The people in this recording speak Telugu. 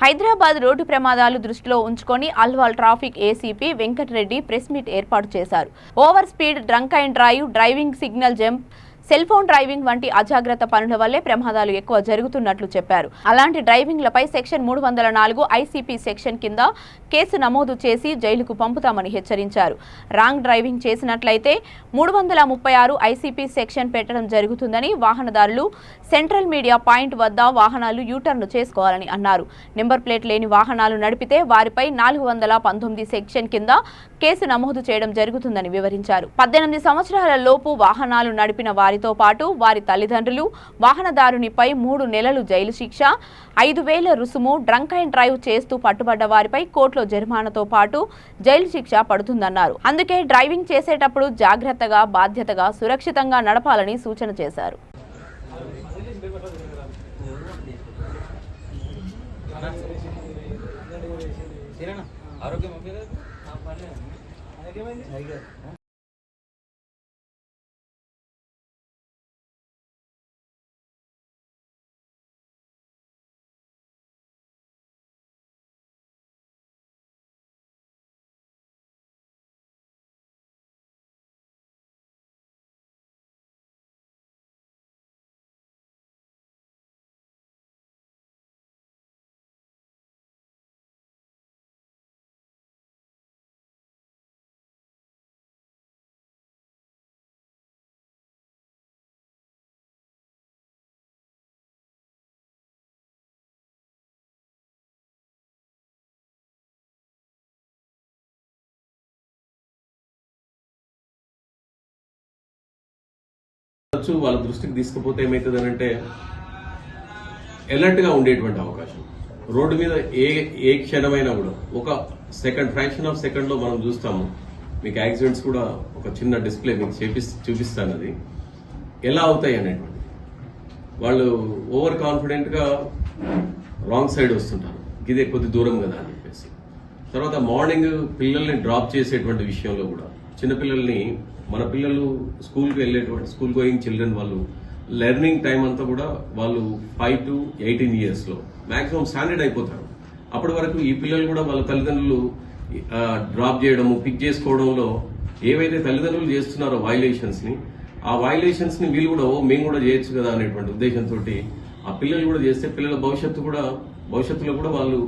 హైదరాబాద్ రోడ్డు ప్రమాదాలు దృష్టిలో ఉంచుకొని Alwal traffic ACP Venkatareddy press meet ఏర్పాటు చేశారు. Over speed, drunk and drive, driving signal jump, cell phone driving వంటి అజాగ్రత్త పనుల వల్లే ప్రమాదాలు ఎక్కువ జరుగుతున్నట్లు చెప్పారు. అలాంటి డ్రైవింగ్లపై సెక్షన్ 304 ఐసీపీ సెక్షన్ కింద కేసు నమోదు చేసి జైలుకు పంపుతామని హెచ్చరించారు. రాంగ్ డ్రైవింగ్ చేసినట్లయితే 336 ఐసీపీ సెక్షన్ పెట్టడం జరుగుతుందని, వాహనదారులు సెంట్రల్ మీడియా పాయింట్ వద్ద వాహనాలు యూటర్న్ చేసుకోవాలని అన్నారు. నెంబర్ ప్లేట్ లేని వాహనాలు నడిపితే వారిపై 419 సెక్షన్ కింద కేసు నమోదు చేయడం జరుగుతుందని వివరించారు. 18 సంవత్సరాల లోపు వాహనాలు నడిపిన వారితో పాటు వారి తల్లిదండ్రులు, వాహనదారునిపై 3 నెలలు జైలు శిక్ష, 5,000 రుసుము, డ్రంక్ అండ్ డ్రైవ్ చేస్తూ పట్టుబడ్డ వారిపై కోర్టులో జరిమానాతో పాటు జైలు శిక్ష పడుతుందన్నారు. అందుకే డ్రైవింగ్ చేసేటప్పుడు జాగ్రత్తగా, బాధ్యతగా, సురక్షితంగా నడపాలని సూచన చేశారు. వాళ్ళ దృష్టికి తీసుకుపోతే ఏమవుతుందనంటే ఎలర్ట్ గా ఉండేటువంటి అవకాశం. రోడ్డు మీద ఏ క్షణమైనా కూడా ఒక ఫ్రాక్షన్ ఆఫ్ సెకండ్ లో మనం చూస్తాము. మీకు యాక్సిడెంట్స్ కూడా ఒక చిన్న డిస్ప్లే మీకు చూపిస్తాను, అది ఎలా అవుతాయి అనేటువంటి. వాళ్ళు ఓవర్ కాన్ఫిడెంట్ గా రాంగ్ సైడ్ వస్తుంటారు, ఇదే కొద్ది దూరం కదా అని చెప్పేసి. తర్వాత మార్నింగ్ పిల్లల్ని డ్రాప్ చేసేటువంటి విషయంలో కూడా చిన్నపిల్లల్ని, మన పిల్లలు స్కూల్ గోయింగ్ చిల్డ్రన్, వాళ్ళు లెర్నింగ్ టైం అంతా కూడా వాళ్ళు 5 to 18 years లో మాక్సిమం స్టాండర్డ్ అయిపోతారు. అప్పటి వరకు ఈ పిల్లలు కూడా వాళ్ళ తల్లిదండ్రులు డ్రాప్ చేయడము, పిక్ చేసుకోవడంలో ఏవైతే తల్లిదండ్రులు చేస్తున్నారో ఆ వైలేషన్స్ ని వీళ్ళు కూడా మేము కూడా చేయొచ్చు కదా అనేటువంటి ఉద్దేశంతో ఆ పిల్లలు కూడా చేస్తే పిల్లల భవిష్యత్తులో కూడా వాళ్ళు